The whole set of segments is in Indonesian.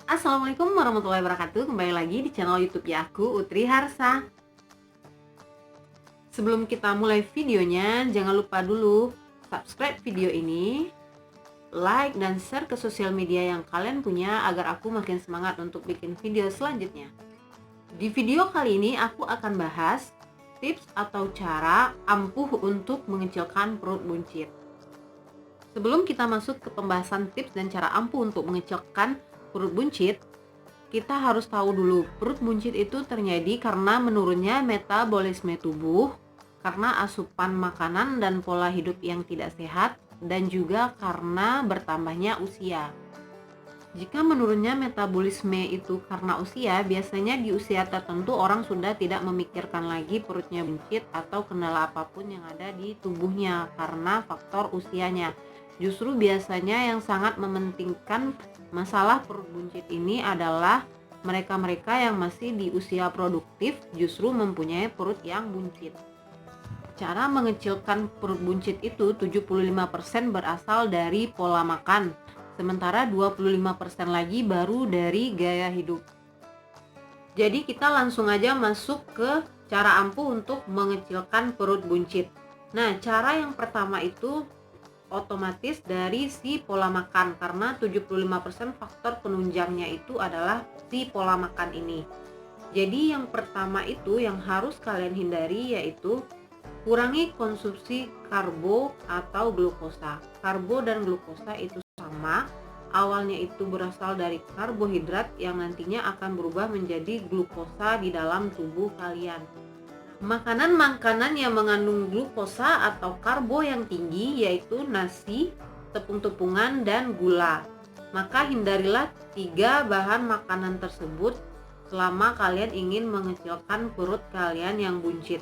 Assalamualaikum warahmatullahi wabarakatuh. Kembali lagi di channel YouTube ya aku, Utri Harsa. Sebelum kita mulai videonya, jangan lupa dulu subscribe video ini, like dan share ke sosial media yang kalian punya agar aku makin semangat untuk bikin video selanjutnya. Di video kali ini aku akan bahas tips atau cara ampuh untuk mengecilkan perut buncit. Sebelum kita masuk ke pembahasan tips dan cara ampuh untuk mengecilkan perut buncit, kita harus tahu dulu perut buncit itu terjadi karena menurunnya metabolisme tubuh, karena asupan makanan dan pola hidup yang tidak sehat, dan juga karena bertambahnya usia. Jika menurunnya metabolisme itu karena usia, biasanya di usia tertentu orang sudah tidak memikirkan lagi perutnya buncit atau kendala apapun yang ada di tubuhnya karena faktor usianya. Justru biasanya yang sangat mementingkan masalah perut buncit ini adalah mereka-mereka yang masih di usia produktif justru mempunyai perut yang buncit. Cara mengecilkan perut buncit itu 75% berasal dari pola makan, sementara 25% lagi baru dari gaya hidup. Jadi kita langsung aja masuk ke cara ampuh untuk mengecilkan perut buncit. Nah, cara yang pertama itu otomatis dari si pola makan, karena 75% faktor penunjangnya itu adalah si pola makan ini. Jadi yang pertama itu yang harus kalian hindari yaitu kurangi konsumsi karbo atau glukosa. Karbo dan glukosa itu sama, awalnya itu berasal dari karbohidrat yang nantinya akan berubah menjadi glukosa di dalam tubuh kalian. Makanan-makanan yang mengandung glukosa atau karbo yang tinggi yaitu nasi, tepung-tepungan, dan gula. Maka hindarilah 3 bahan makanan tersebut selama kalian ingin mengecilkan perut kalian yang buncit.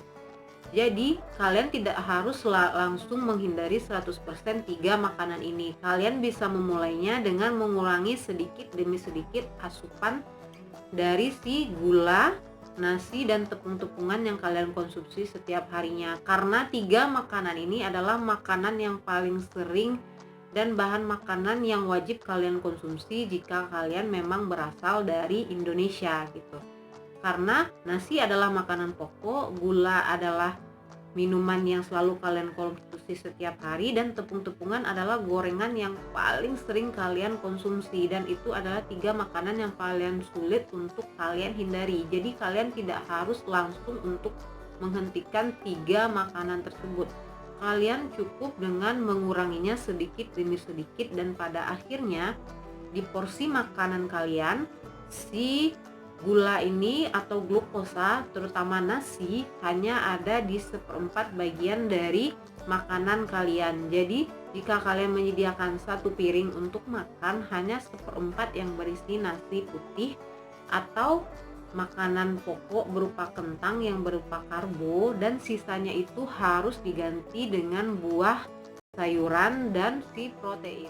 Jadi kalian tidak harus langsung menghindari 100% 3 makanan ini. Kalian bisa memulainya dengan mengurangi sedikit demi sedikit asupan dari si gula, nasi, dan tepung-tepungan yang kalian konsumsi setiap harinya. Karena 3 makanan ini adalah makanan yang paling sering dan bahan makanan yang wajib kalian konsumsi jika kalian memang berasal dari Indonesia gitu. Karena nasi adalah makanan pokok, gula adalah minuman yang selalu kalian konsumsi setiap hari, dan tepung-tepungan adalah gorengan yang paling sering kalian konsumsi, dan itu adalah 3 makanan yang paling sulit untuk kalian hindari. Jadi kalian tidak harus langsung untuk menghentikan 3 makanan tersebut. Kalian cukup dengan menguranginya sedikit demi sedikit, dan pada akhirnya di porsi makanan kalian si gula ini atau glukosa, terutama nasi, hanya ada di 1/4 bagian dari makanan kalian. Jadi jika kalian menyediakan 1 piring untuk makan, hanya 1/4 yang berisi nasi putih atau makanan pokok berupa kentang yang berupa karbo, dan sisanya itu harus diganti dengan buah, sayuran, dan si protein.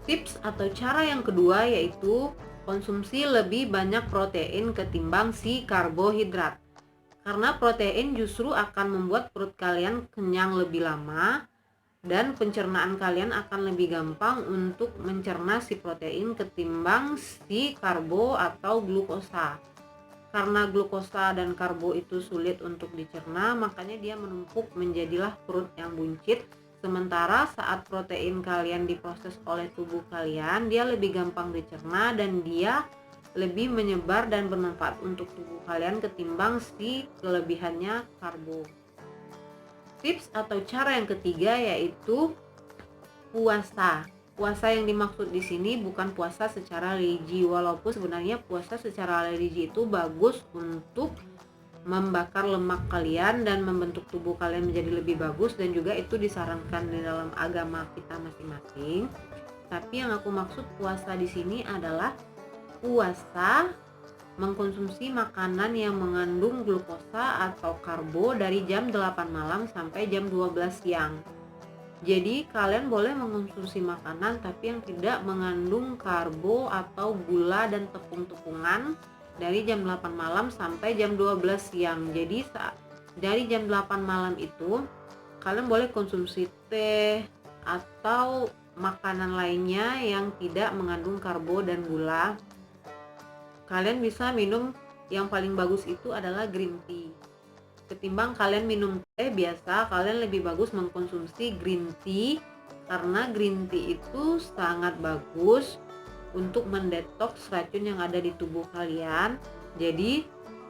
Tips atau cara yang kedua yaitu konsumsi lebih banyak protein ketimbang si karbohidrat. Karena protein justru akan membuat perut kalian kenyang lebih lama, dan pencernaan kalian akan lebih gampang untuk mencerna si protein ketimbang si karbo atau glukosa. Karena glukosa dan karbo itu sulit untuk dicerna, makanya dia menumpuk menjadilah perut yang buncit. Sementara saat protein kalian diproses oleh tubuh kalian, dia lebih gampang dicerna dan dia lebih menyebar dan bermanfaat untuk tubuh kalian ketimbang si kelebihannya karbo. Tips atau cara yang ketiga yaitu puasa. Puasa yang dimaksud di sini bukan puasa secara religi, walaupun sebenarnya puasa secara religi itu bagus untuk membakar lemak kalian dan membentuk tubuh kalian menjadi lebih bagus, dan juga itu disarankan di dalam agama kita masing-masing. Tapi yang aku maksud puasa di sini adalah puasa mengkonsumsi makanan yang mengandung glukosa atau karbo dari jam 8 malam sampai jam 12 siang. Jadi kalian boleh mengkonsumsi makanan tapi yang tidak mengandung karbo atau gula dan tepung-tepungan dari jam 8 malam sampai jam 12 siang. Jadi dari jam 8 malam itu kalian boleh konsumsi teh atau makanan lainnya yang tidak mengandung karbo dan gula. Kalian bisa minum, yang paling bagus itu adalah green tea. Ketimbang kalian minum teh biasa, kalian lebih bagus mengkonsumsi green tea, karena green tea itu sangat bagus untuk mendetoks racun yang ada di tubuh kalian. Jadi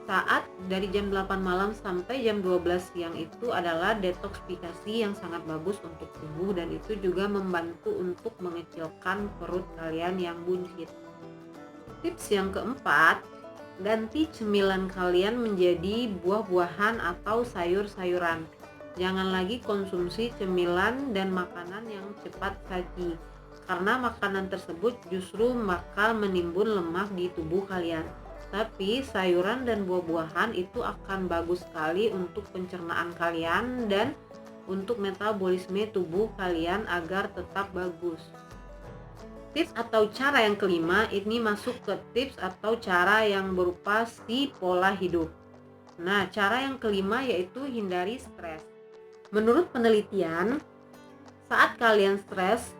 saat dari jam 8 malam sampai jam 12 siang itu adalah detoksifikasi yang sangat bagus untuk tubuh, dan itu juga membantu untuk mengecilkan perut kalian yang buncit. Tips yang keempat, ganti cemilan kalian menjadi buah-buahan atau sayur-sayuran. Jangan lagi konsumsi cemilan dan makanan yang cepat saji, karena makanan tersebut justru bakal menimbun lemak di tubuh kalian. Tapi sayuran dan buah-buahan itu akan bagus sekali untuk pencernaan kalian dan untuk metabolisme tubuh kalian agar tetap bagus. Tips atau cara yang kelima ini masuk ke tips atau cara yang berupa si pola hidup. Nah, cara yang kelima yaitu hindari stres. Menurut penelitian, saat kalian stres,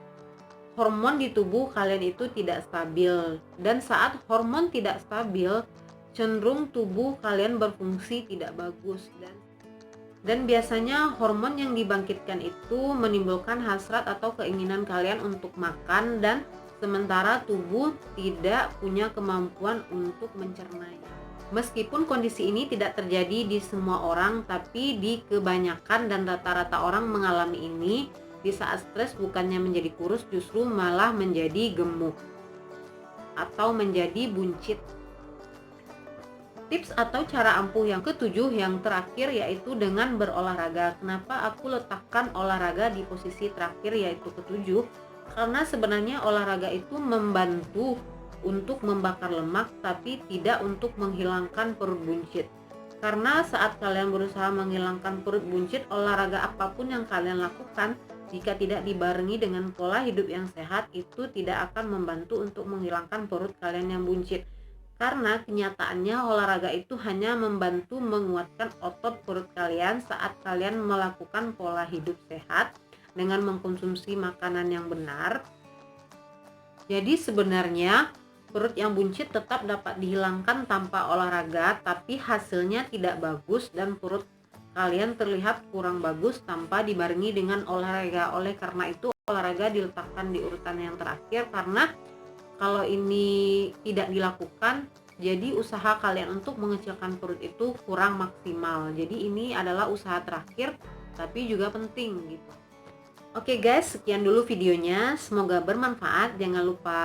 hormon di tubuh kalian itu tidak stabil, dan saat hormon tidak stabil, cenderung tubuh kalian berfungsi tidak bagus, dan biasanya hormon yang dibangkitkan itu menimbulkan hasrat atau keinginan kalian untuk makan, dan sementara tubuh tidak punya kemampuan untuk mencernanya. Meskipun kondisi ini tidak terjadi di semua orang, tapi di kebanyakan dan rata-rata orang mengalami ini. Di saat stres bukannya menjadi kurus, justru malah menjadi gemuk atau menjadi buncit. Tips atau cara ampuh yang ketujuh yang terakhir yaitu dengan berolahraga. Kenapa aku letakkan olahraga di posisi terakhir yaitu ketujuh? Karena sebenarnya olahraga itu membantu untuk membakar lemak, tapi tidak untuk menghilangkan perut buncit. Karena saat kalian berusaha menghilangkan perut buncit, olahraga apapun yang kalian lakukan, jika tidak dibarengi dengan pola hidup yang sehat, itu tidak akan membantu untuk menghilangkan perut kalian yang buncit. Karena kenyataannya olahraga itu hanya membantu menguatkan otot perut kalian saat kalian melakukan pola hidup sehat dengan mengkonsumsi makanan yang benar. Jadi sebenarnya perut yang buncit tetap dapat dihilangkan tanpa olahraga, tapi hasilnya tidak bagus dan perut kalian terlihat kurang bagus tanpa dibarengi dengan olahraga. Oleh karena itu olahraga diletakkan di urutan yang terakhir, karena kalau ini tidak dilakukan, jadi usaha kalian untuk mengecilkan perut itu kurang maksimal. Jadi ini adalah usaha terakhir tapi juga penting gitu. Oke guys, sekian dulu videonya, semoga bermanfaat. Jangan lupa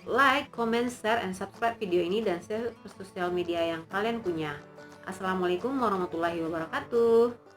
like, comment, share, and subscribe video ini dan share ke sosial media yang kalian punya. Assalamualaikum warahmatullahi wabarakatuh.